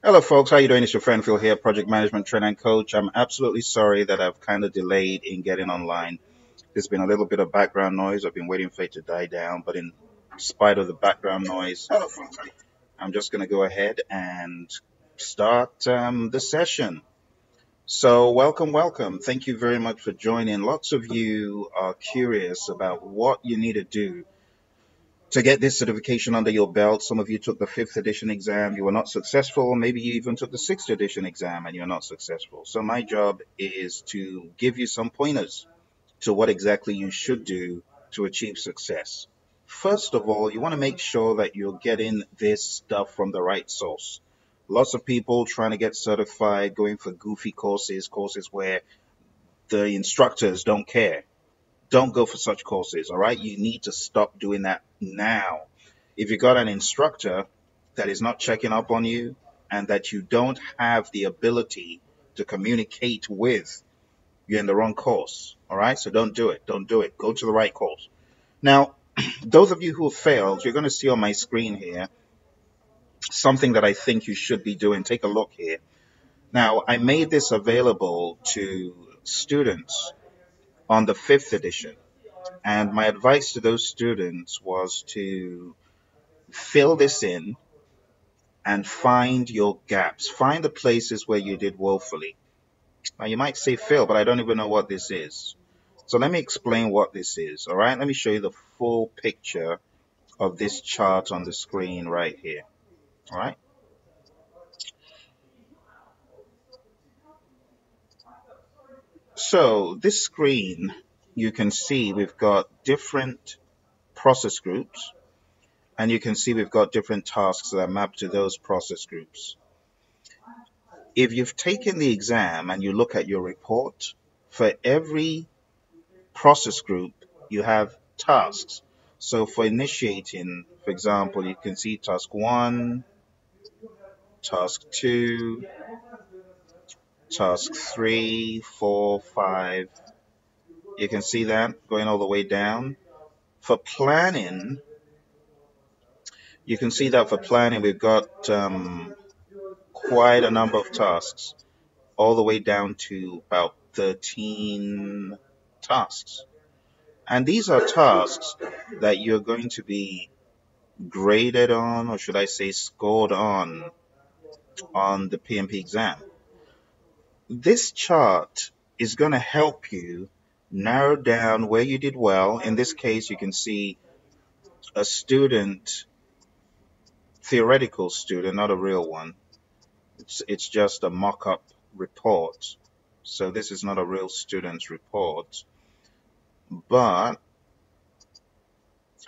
Hello, folks. How you doing? It's your friend Phil here, project management trainer and coach. I'm absolutely sorry that I've kind of delayed in getting online. There's been a little bit of background noise. I've been waiting for it to die down, but in spite of the background noise, I'm just going to go ahead and start the session. So, welcome, welcome. Thank you very much for joining. Lots of you are curious about what you need to do to get this certification under your belt. Some of you took the fifth edition exam, you were not successful. Maybe you even took the sixth edition exam and you're not successful. So my job is to give you some pointers to what exactly you should do to achieve success. First of all, you want to make sure that you're getting this stuff from the right source. Lots of people trying to get certified, going for goofy courses where the instructors don't care. Don't go for such courses, all right? You need to stop doing that now. If you got an instructor that is not checking up on you and that you don't have the ability to communicate with, you're in the wrong course, all right? So don't do it. Don't do it. Go to the right course. Now, those of you who have failed, you're going to see on my screen here something that I think you should be doing. Take a look here. Now, I made this available to students on the fifth edition. And my advice to those students was to fill this in and find your gaps. Find the places where you did woefully. Now, you might say, Phil, but I don't even know what this is. So let me explain what this is, all right? Let me show you the full picture of this chart on the screen right here, all right? So this screen, you can see we've got different process groups, and you can see we've got different tasks that are mapped to those process groups. If you've taken the exam and you look at your report, for every process group, you have tasks. So for initiating, for example, you can see task 1, task 2, task 3, 4, 5. You can see that going all the way down. For planning, you can see that for planning, we've got quite a number of tasks, all the way down to about 13 tasks. And these are tasks that you're going to be graded on, or should I say scored on the PMP exam. This chart is going to help you narrow down where you did well. In this case, you can see a student, theoretical student, not a real one. It's just a mock-up report. So this is not a real student's report. But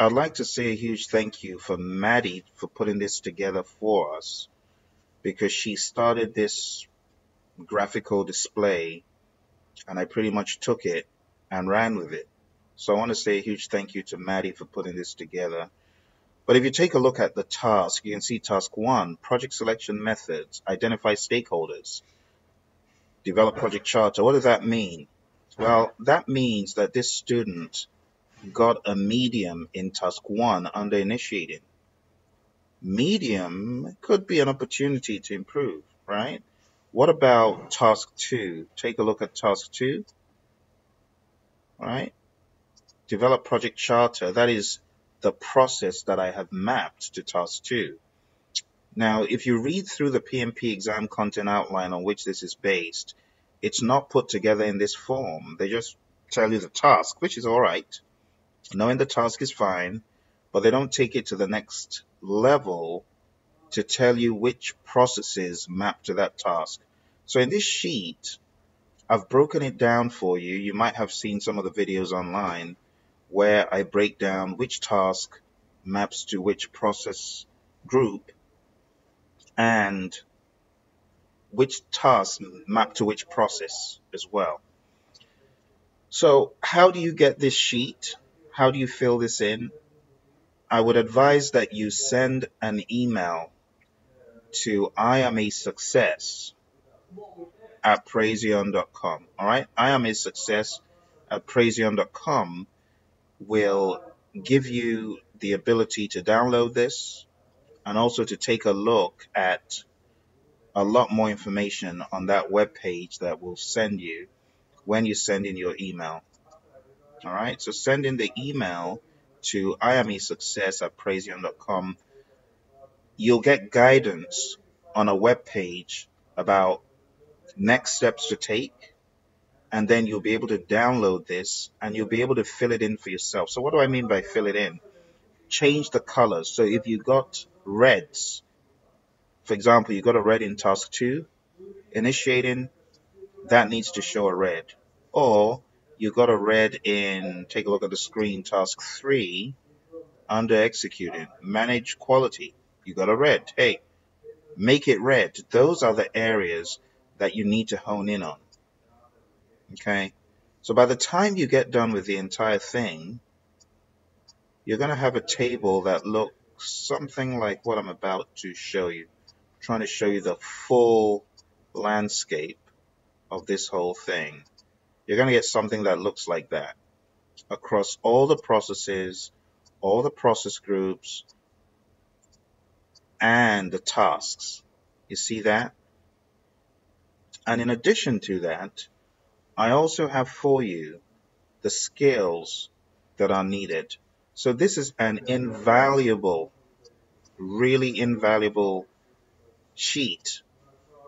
I'd like to say a huge thank you for Maddie for putting this together for us, because she started this graphical display and I pretty much took it and ran with it. So I want to say a huge thank you to Maddie for putting this together. But if you take a look at the task, you can see task 1, project selection methods, identify stakeholders, develop project charter. What does that mean? Well, that means that this student got a medium in task 1 under initiating. Medium could be an opportunity to improve, right? What about task 2? Take a look at task 2, right? Develop project charter. That is the process that I have mapped to task 2. Now, if you read through the PMP exam content outline on which this is based, it's not put together in this form. They just tell you the task, which is all right. Knowing the task is fine, but they don't take it to the next level to tell you which processes map to that task. So in this sheet, I've broken it down for you. You might have seen some of the videos online where I break down which task maps to which process group and which task map to which process as well. So how do you get this sheet? How do you fill this in? I would advise that you send an email to IamAsuccess@Praizion.com. All right, IamAsuccess@Praizion.com will give you the ability to download this, and also to take a look at a lot more information on that web page that will send you when you send in your email. All right, so send in the email to iamesuccess@praizion.com. You'll get guidance on a web page about next steps to take, and then you'll be able to download this and you'll be able to fill it in for yourself. So what do I mean by fill it in? Change the colors. So if you got reds, for example, you got a red in task 2, initiating, that needs to show a red. Or you got a red in, take a look at the screen, task 3, under executing, manage quality. You got a red. Hey, make it red. Those are the areas that you need to hone in on. Okay? So by the time you get done with the entire thing, you're going to have a table that looks something like what I'm about to show you. I'm trying to show you the full landscape of this whole thing. You're going to get something that looks like that across all the processes, all the process groups, and the tasks. You see that? And in addition to that, I also have for you the skills that are needed. So this is an invaluable, really invaluable sheet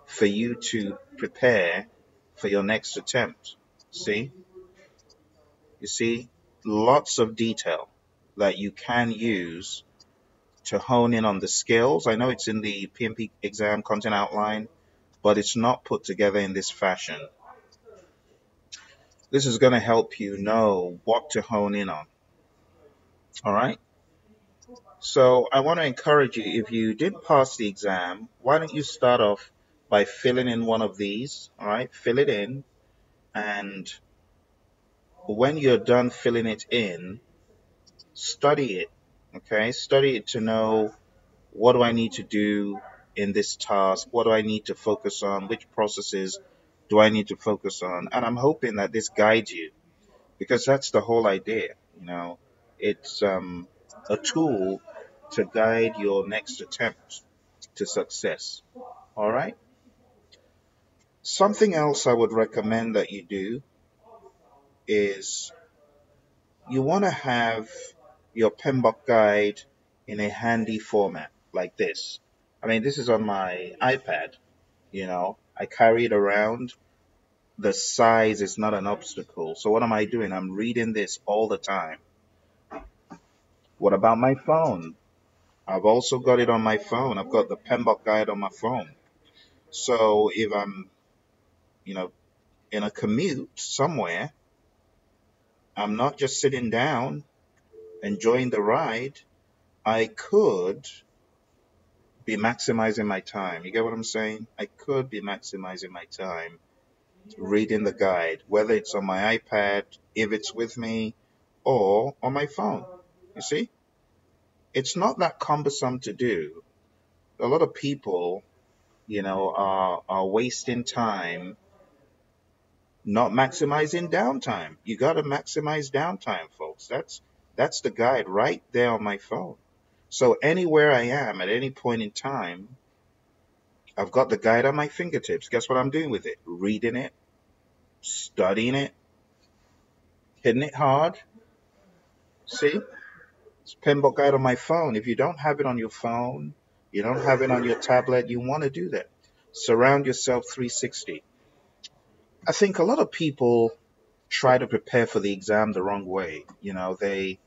for you to prepare for your next attempt. See? You see, lots of detail that you can use to hone in on the skills. I know it's in the PMP exam content outline, but it's not put together in this fashion. This is going to help you know what to hone in on. All right? So I want to encourage you, if you did pass the exam, why don't you start off by filling in one of these, all right? Fill it in, and when you're done filling it in, study it, okay? Study it to know, what do I need to do in this task? What do I need to focus on? Which processes do I need to focus on? And I'm hoping that this guides you, because that's the whole idea, you know. It's a tool to guide your next attempt to success. All right? Something else I would recommend that you do is you want to have your PMBOK guide in a handy format like this. I mean, this is on my iPad, you know. I carry it around. The size is not an obstacle. So what am I doing? I'm reading this all the time. What about my phone? I've also got it on my phone. I've got the PMBOK guide on my phone. So if I'm, you know, in a commute somewhere, I'm not just sitting down enjoying the ride. I could be maximizing my time. You get what I'm saying? I could be maximizing my time reading the guide, whether it's on my iPad, if it's with me, or on my phone. You see? It's not that cumbersome to do. A lot of people, you know, are wasting time not maximizing downtime. You got to maximize downtime, folks. That's the guide right there on my phone. So anywhere I am at any point in time, I've got the guide on my fingertips. Guess what I'm doing with it? Reading it, studying it, hitting it hard. See? It's PMBOK guide on my phone. If you don't have it on your phone, you don't have it on your tablet, you want to do that. Surround yourself 360. I think a lot of people try to prepare for the exam the wrong way. You know, they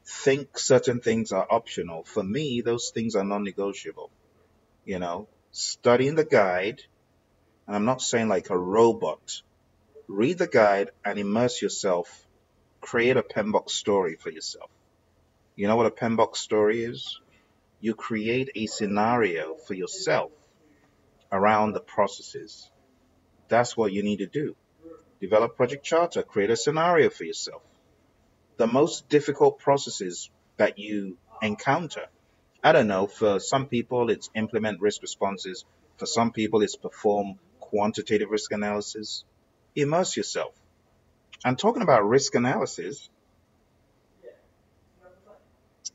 think certain things are optional. For me, those things are non-negotiable. You know, studying the guide, and I'm not saying like a robot. Read the guide and immerse yourself. Create a PMBOK story for yourself. You know what a PMBOK story is? You create a scenario for yourself around the processes. That's what you need to do. Develop project charter, create a scenario for yourself. The most difficult processes that you encounter, I don't know, for some people it's implement risk responses, for some people it's perform quantitative risk analysis. Immerse yourself. And talking about risk analysis,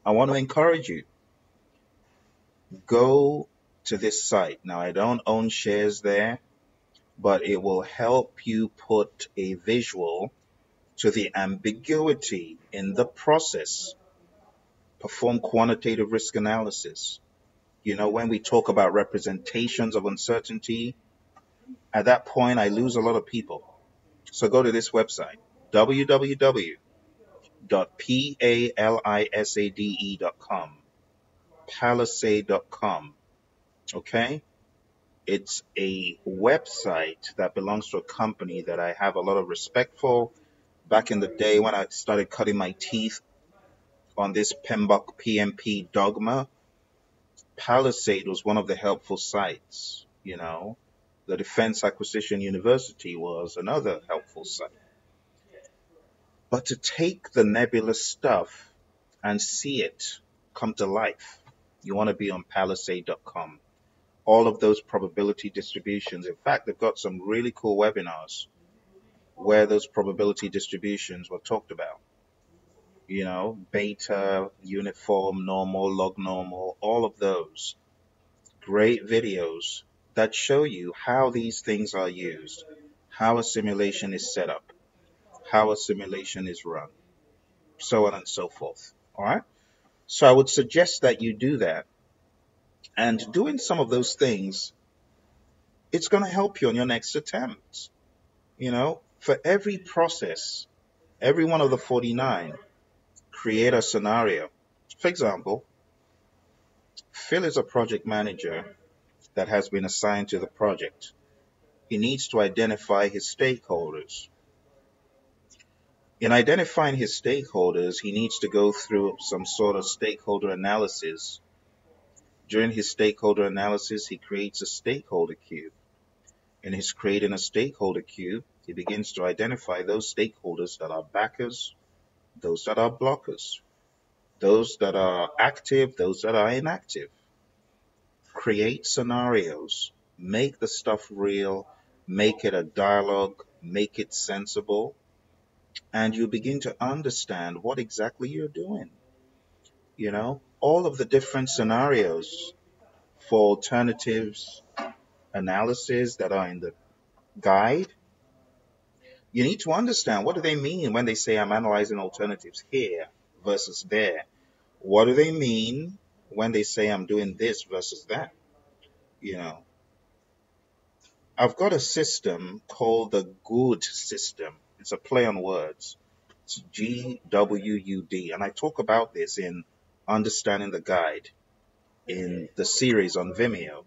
I want to encourage you. go to this site. Now, I don't own shares there, but it will help you put a visual to the ambiguity in the process. Perform quantitative risk analysis. When we talk about representations of uncertainty, at that point, I lose a lot of people. So go to this website, www.palisade.com, palisade.com. Okay? It's a website that belongs to a company that I have a lot of respect for. Back in the day when I started cutting my teeth on this PMBOK PMP dogma, Palisade was one of the helpful sites. The Defense Acquisition University was another helpful site. But to take the nebulous stuff and see it come to life, you want to be on palisade.com. All of those probability distributions. In fact, they've got some really cool webinars where those probability distributions were talked about. Beta, uniform, normal, log normal, all of those. Great videos that show you how these things are used, how a simulation is set up, how a simulation is run, so on and so forth. All right? So I would suggest that you do that. And doing some of those things, it's going to help you on your next attempt. For every process, every one of the 49, create a scenario. For example, Phil is a project manager that has been assigned to the project. He needs to identify his stakeholders. In identifying his stakeholders, he needs to go through some sort of stakeholder analysis. During his stakeholder analysis, he creates a stakeholder cube. In his creating a stakeholder cube, he begins to identify those stakeholders that are backers, those that are blockers, those that are active, those that are inactive. Create scenarios, make the stuff real, make it a dialogue, make it sensible, and you begin to understand what exactly you're doing. All of the different scenarios for alternatives analysis that are in the guide, you need to understand, what do they mean when they say I'm analyzing alternatives here versus there? What do they mean when they say I'm doing this versus that? I've got a system called the GOOD system. It's a play on words. It's GWUD. And I talk about this in Understanding the Guide in the series on Vimeo.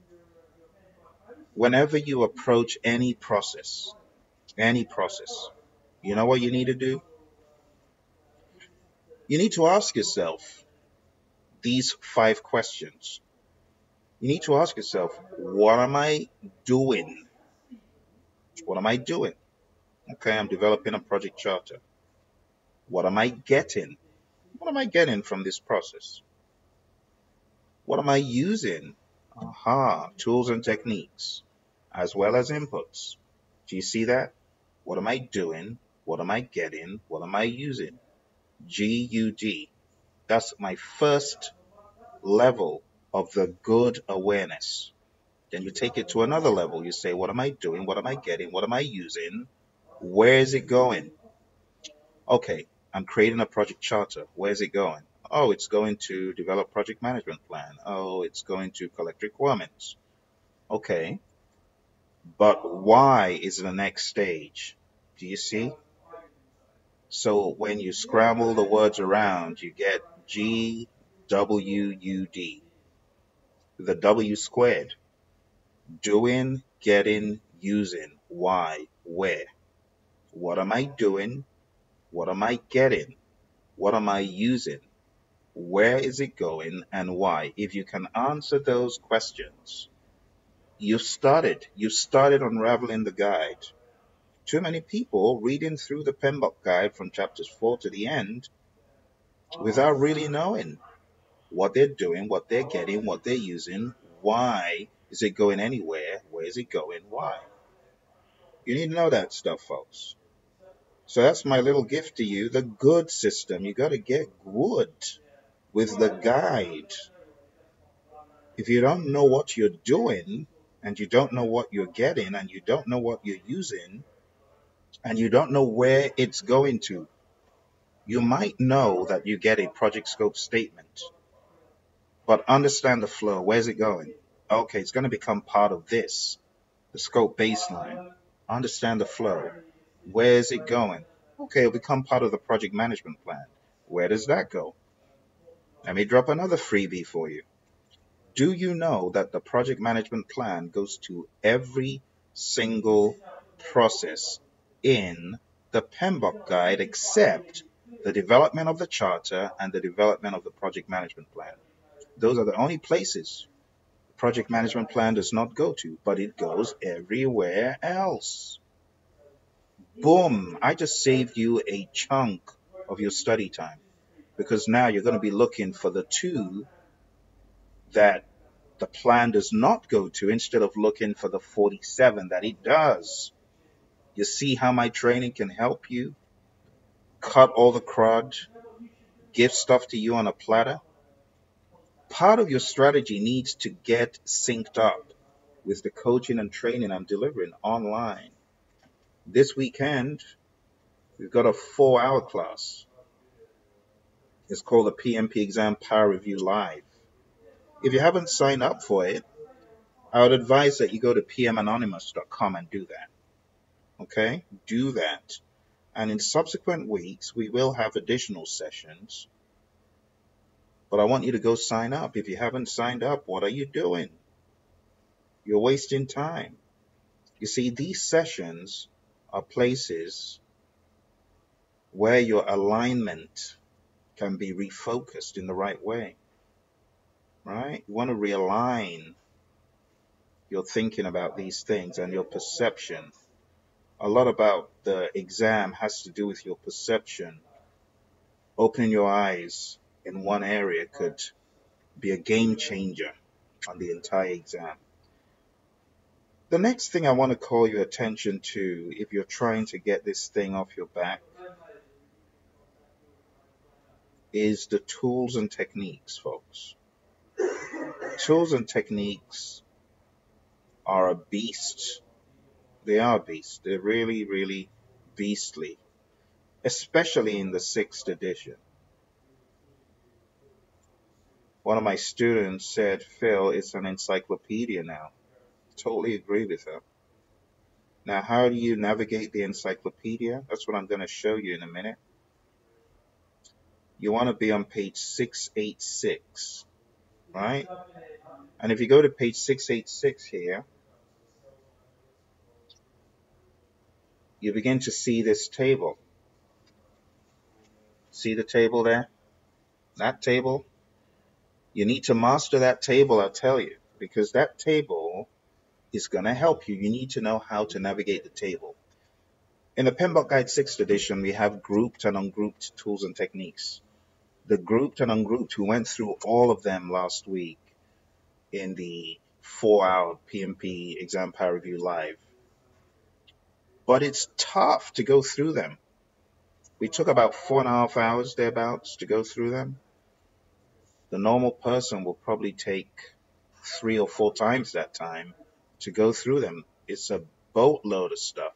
Whenever you approach any process, you know what you need to do? You need to ask yourself these 5 questions. You need to ask yourself, what am I doing? What am I doing? Okay, I'm developing a project charter. What am I getting? What am I getting from this process? What am I using? Tools and techniques, as well as inputs. Do you see that? What am I doing? What am I getting? What am I using? GUD. That's my first level of the good awareness. Then you take it to another level. You say, what am I doing? What am I getting? What am I using? Where is it going? Okay, I'm creating a project charter. Where is it going? Oh, it's going to develop project management plan. Oh, it's going to collect requirements. Okay, but why is the next stage? Do you see? So when you scramble the words around, you get GWUD, the W squared. Doing, getting, using. Why? Where? What am I doing? What am I getting? What am I using? Where is it going and why? If you can answer those questions, you've started unraveling the guide. Too many people reading through the PMBOK guide from chapters 4 to the end without really knowing what they're doing, what they're getting, what they're using, why is it going anywhere, where is it going, why. You need to know that stuff, folks. So that's my little gift to you, the good system. You got to get good with the guide. If you don't know what you're doing, and you don't know what you're getting, and you don't know what you're using, and you don't know where it's going to, you might know that you get a project scope statement, but understand the flow. Where's it going? Okay, it's going to become part of this, the scope baseline. Understand the flow. Where's it going? Okay, it'll become part of the project management plan. Where does that go? Let me drop another freebie for you. Do you know that the project management plan goes to every single process in the PMBOK guide except the development of the charter and the development of the project management plan? Those are the only places the project management plan does not go to, but it goes everywhere else. Boom! I just saved you a chunk of your study time, because now you're going to be looking for the two that the plan does not go to instead of looking for the 47 that it does. You see how my training can help you cut all the crud, give stuff to you on a platter? Part of your strategy needs to get synced up with the coaching and training I'm delivering online. This weekend, we've got a 4-hour class. It's called the PMP Exam Review Life. If you haven't signed up for it, I would advise that you go to pmanonymous.com and do that. Okay? Do that. And in subsequent weeks, we will have additional sessions. But I want you to go sign up. If you haven't signed up, what are you doing? You're wasting time. You see, these sessions are places where your alignment can be refocused in the right way. Right? You want to realign your thinking about these things and your perception. A lot about the exam has to do with your perception. Opening your eyes in one area could be a game changer on the entire exam. The next thing I want to call your attention to, if you're trying to get this thing off your back, is the tools and techniques, folks. Tools and techniques are a beast. They are a beast. They're really, really beastly, especially in the 6th edition. One of my students said, Phil, it's an encyclopedia now. Totally agree with her. Now, how do you navigate the encyclopedia? That's what I'm going to show you in a minute. You want to be on page 686, right? And if you go to page 686 here, you begin to see this table. See the table there? That table? You need to master that table, I'll tell you, because that table is going to help you. You need to know how to navigate the table. In the PMBOK Guide 6th edition, we have grouped and ungrouped tools and techniques. The grouped and ungrouped, we went through all of them last week in the 4-hour PMP Exam Review Live. But it's tough to go through them. We took about 4.5 hours thereabouts to go through them. The normal person will probably take 3 or 4 times that time to go through them. It's a boatload of stuff.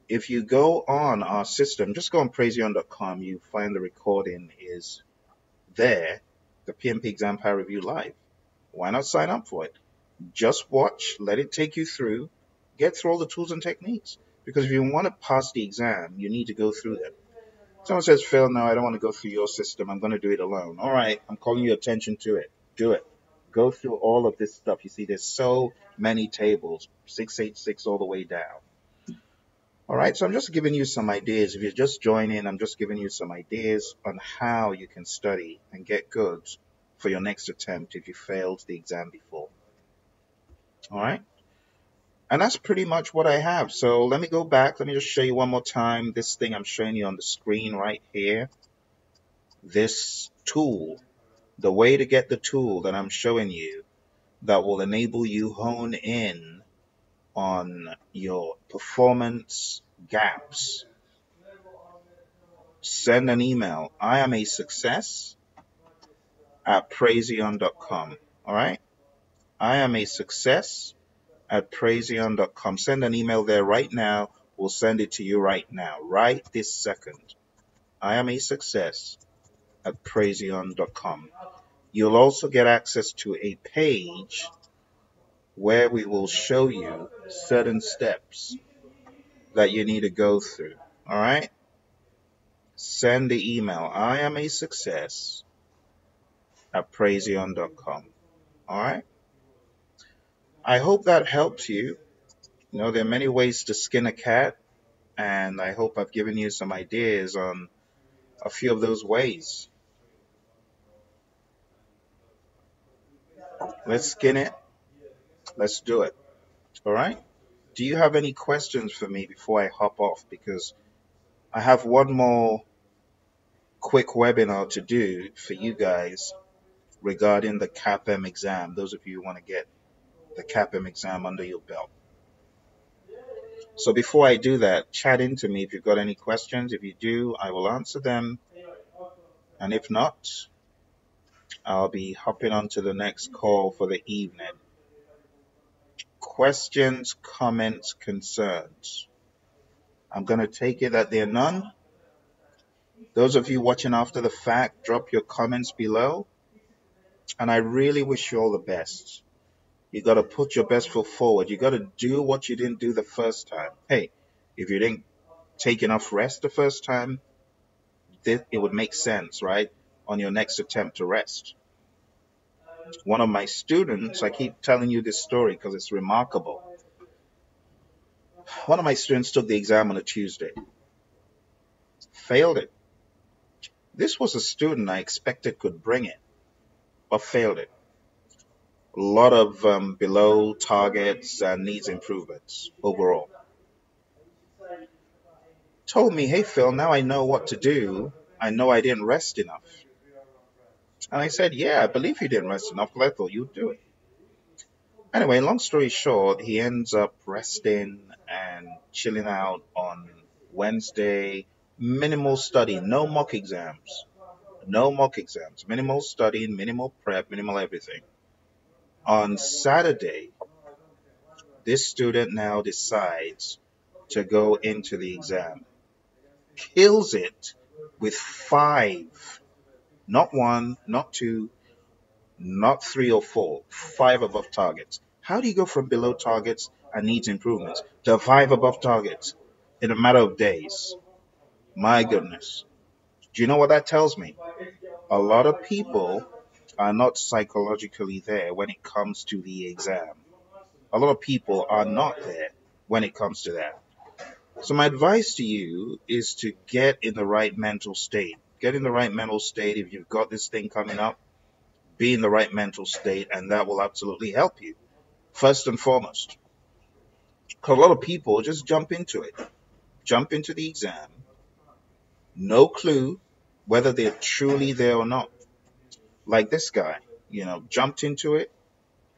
If you go on our system, just go on Praizion.com, you find the recording is there, the PMP Exam Review Live. Why not sign up for it? Just watch, let it take you through, get through all the tools and techniques. Because if you want to pass the exam, you need to go through them. Someone says, Phil, no, I don't want to go through your system. I'm going to do it alone. All right, I'm calling your attention to it. Do it. Go through all of this stuff. You see, there's so many tables, 686 all the way down. All right, so I'm just giving you some ideas. If you're just joining, I'm just giving you some ideas on how you can study and get good for your next attempt if you failed the exam before. All right? And that's pretty much what I have. So let me go back. Let me just show you one more time this thing I'm showing you on the screen right here. This tool, the way to get the tool that I'm showing you that will enable you hone in on your performance gaps. Send an email. I am a success at Praizion.com. All right. I am a success at Praizion.com. Send an email there right now. We'll send it to you right now, right this second. I am a success at Praizion.com. You'll also get access to a page where we will show you certain steps that you need to go through. All right? Send the email. I am a success at Praizion.com. All right? I hope that helps you. You know, there are many ways to skin a cat, and I hope I've given you some ideas on a few of those ways. Let's skin it. Let's do it. All right? Do you have any questions for me before I hop off? Because I have one more quick webinar to do for you guys regarding the CAPM exam, those of you who want to get the CAPM exam under your belt. So before I do that, chat into me if you've got any questions. If you do, I will answer them. And if not, I'll be hopping on to the next call for the evening. Questions, comments, concerns. I'm going to take it that there are none. Those of you watching after the fact, drop your comments below. And I really wish you all the best. You got to put your best foot forward. You got to do what you didn't do the first time. Hey, if you didn't take enough rest the first time, it would make sense, right? On your next attempt to rest. One of my students, I keep telling you this story because it's remarkable. One of my students took the exam on a Tuesday, failed it. This was a student I expected could bring it, but failed it. A lot of below targets and needs improvements overall. Told me, hey Phil, now I know what to do. I know I didn't rest enough. And I said, yeah, I believe you didn't rest enough, but I thought you'd do it. Anyway, long story short, he ends up resting and chilling out on Wednesday. Minimal study, no mock exams. No mock exams. Minimal studying, minimal prep, minimal everything. On Saturday, this student now decides to go into the exam. Kills it with 5. Not 1, not 2, not 3 or 4, 5 above targets. How do you go from below targets and needs improvements to 5 above targets in a matter of days? My goodness. Do you know what that tells me? A lot of people are not psychologically there when it comes to the exam. A lot of people are not there when it comes to that. So my advice to you is to get in the right mental state. Get in the right mental state if you've got this thing coming up. Be in the right mental state, and that will absolutely help you, first and foremost. Because a lot of people just jump into it. Jump into the exam. No clue whether they're truly there or not. Like this guy, jumped into it,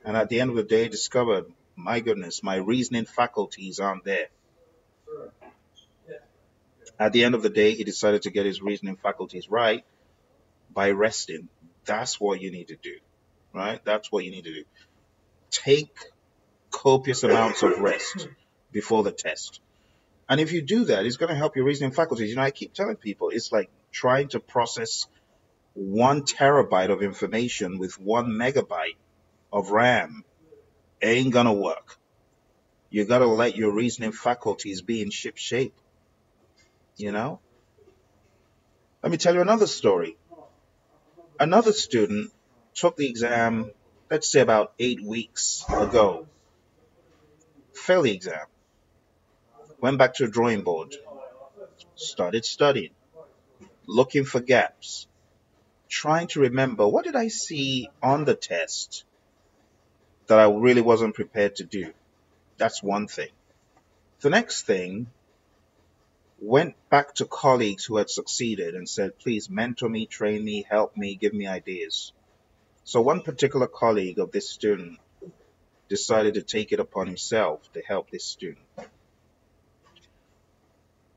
and at the end of the day discovered, my goodness, my reasoning faculties aren't there. At the end of the day, he decided to get his reasoning faculties right by resting. That's what you need to do, right? That's what you need to do. Take copious amounts of rest before the test. And if you do that, it's going to help your reasoning faculties. I keep telling people it's like trying to process 1 terabyte of information with 1 megabyte of RAM. Ain't going to work. You got to let your reasoning faculties be in ship shape. Let me tell you another story. Another student took the exam, let's say about 8 weeks ago. Failed the exam. Went back to the drawing board. Started studying. Looking for gaps. Trying to remember, what did I see on the test that I really wasn't prepared to do? That's one thing. The next thing, went back to colleagues who had succeeded and said, please mentor me, train me, help me, give me ideas. So one particular colleague of this student decided to take it upon himself to help this student.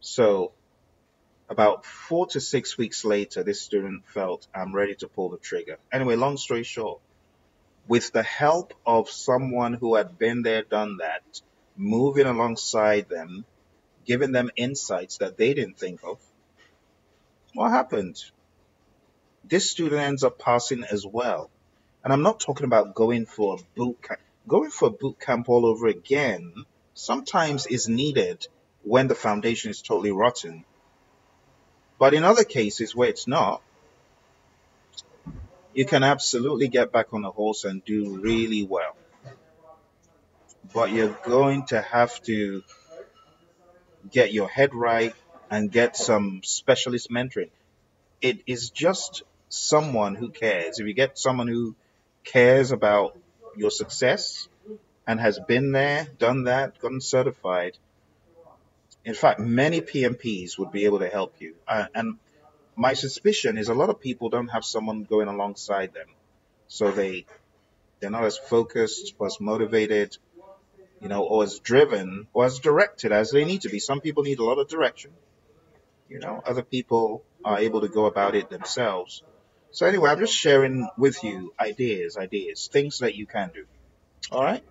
So about 4 to 6 weeks later, this student felt, I'm ready to pull the trigger. Anyway, long story short, with the help of someone who had been there, done that, moving alongside them, giving them insights that they didn't think of, what happened? This student ends up passing as well. And I'm not talking about going for a boot camp. Going for a boot camp all over again sometimes is needed when the foundation is totally rotten. But in other cases where it's not, you can absolutely get back on the horse and do really well. But you're going to have to get your head right and get some specialist mentoring. It is just someone who cares. If you get someone who cares about your success and has been there, done that, gotten certified, in fact, many PMPs would be able to help you. And my suspicion is a lot of people don't have someone going alongside them. So they're not as focused or as motivated, or as driven or as directed as they need to be. Some people need a lot of direction. Other people are able to go about it themselves. So anyway, I'm just sharing with you ideas, things that you can do. All right.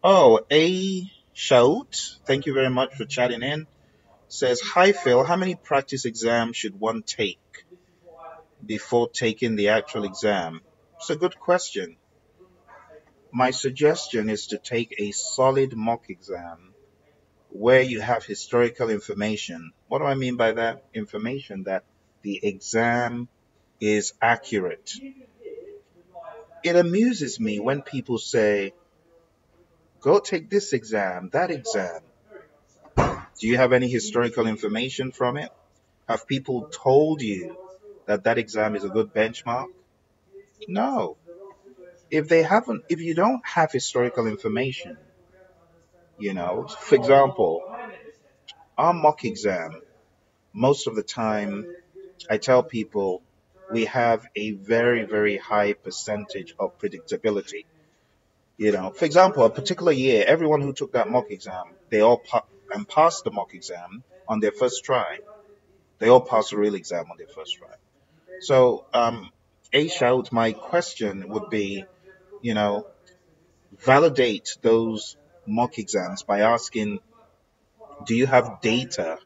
Oh, A Shout, thank you very much for chatting in. Says, hi Phil, how many practice exams should one take before taking the actual exam? It's a good question. My suggestion is to take a solid mock exam where you have historical information. What do I mean by that? Information that the exam is accurate. It amuses me when people say, go take this exam, that exam. Do you have any historical information from it? Have people told you that that exam is a good benchmark? No. If you don't have historical information, for example, our mock exam, most of the time, I tell people we have a very, very high percentage of predictability. For example, a particular year, everyone who took that mock exam, they all passed the mock exam on their first try. They all passed the real exam on their first try. So, A shout, my question would be, you know, validate those mock exams by asking, do you have data?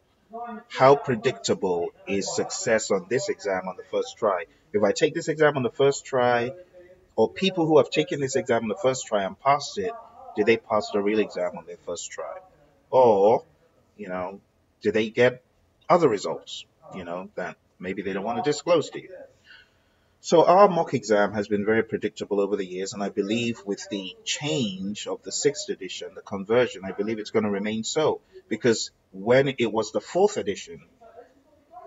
How predictable is success on this exam on the first try? If I take this exam on the first try, or people who have taken this exam on the first try and passed it, did they pass the real exam on their first try? Or, you know, did they get other results, that maybe they don't want to disclose to you? So our mock exam has been very predictable over the years, and I believe with the change of the sixth edition, the conversion, I believe it's going to remain so. Because when it was the fourth edition,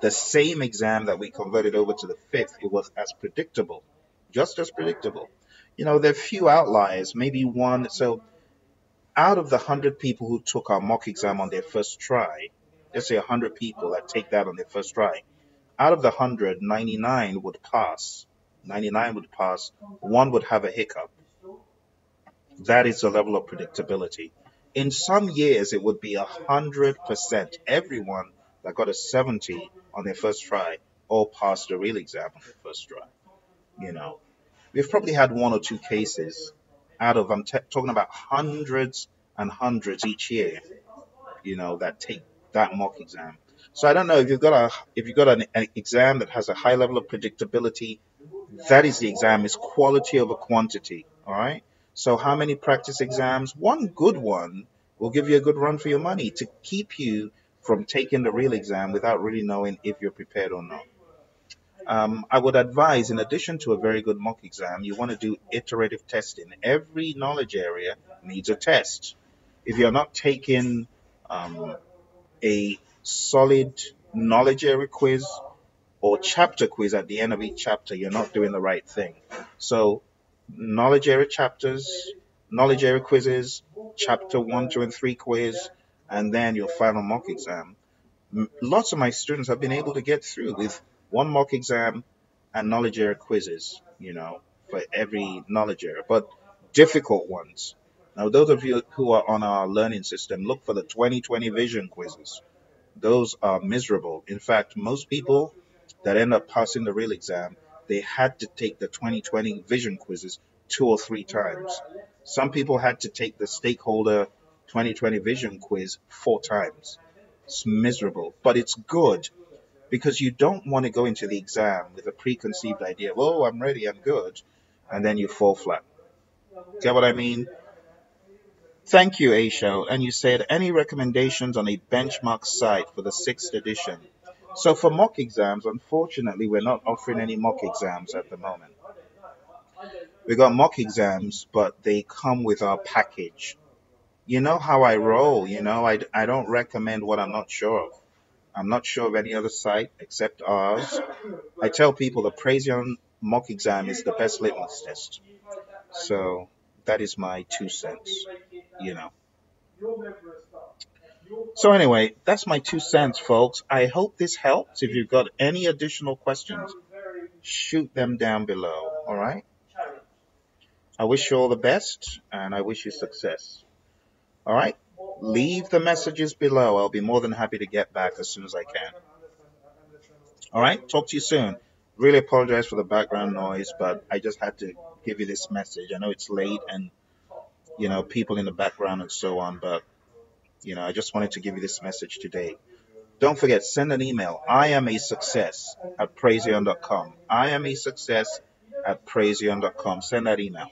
the same exam that we converted over to the fifth, it was as predictable, just as predictable. There are few outliers, maybe one. So out of the 100 people who took our mock exam on their first try, let's say 100 people that take that on their first try, out of the 100, 99 would pass. 99 would pass. One would have a hiccup. That is the level of predictability. In some years, it would be 100%. Everyone that got a 70 on their first try all passed the real exam on their first try. We've probably had one or two cases out of, talking about hundreds and hundreds each year, that take that mock exam. So I don't know if you've got an exam that has a high level of predictability, that is the exam. It's quality over quantity. All right. So how many practice exams? One good one will give you a good run for your money to keep you from taking the real exam without really knowing if you're prepared or not. I would advise, in addition to a very good mock exam, you want to do iterative testing. Every knowledge area needs a test. If you're not taking a solid knowledge area quiz or chapter quiz at the end of each chapter, you're not doing the right thing. So knowledge area chapters, knowledge area quizzes, chapter 1, 2, and 3 quiz, and then your final mock exam. Lots of my students have been able to get through with one mock exam and knowledge area quizzes, for every knowledge area, but difficult ones. Now, those of you who are on our learning system, look for the 2020 vision quizzes. Those are miserable. In fact, most people that end up passing the real exam they had to take the 2020 vision quizzes 2 or 3 times. Some people had to take the stakeholder 2020 vision quiz 4 times. It's miserable, but it's good because you don't want to go into the exam with a preconceived idea of, oh, I'm ready, I'm good, and then you fall flat. Get what I mean? Thank you, Aisha. And you said any recommendations on a benchmark site for the 6th edition? So for mock exams, unfortunately, we're not offering any mock exams at the moment. We got mock exams, but they come with our package. You know how I roll, I don't recommend what I'm not sure of. I'm not sure of any other site except ours. I tell people the Praizion mock exam is the best litmus test. So that is my 2 cents. So anyway, that's my 2 cents, folks. I hope this helps. If you've got any additional questions, shoot them down below. All right. I wish you all the best and I wish you success. All right. Leave the messages below. I'll be more than happy to get back as soon as I can. All right. Talk to you soon. Really apologize for the background noise, but I just had to give you this message. I know it's late and, people in the background and so on, but, I just wanted to give you this message today. Don't forget, send an email. I am a success at Praizion.com. I am a success at Praizion.com. Send that email.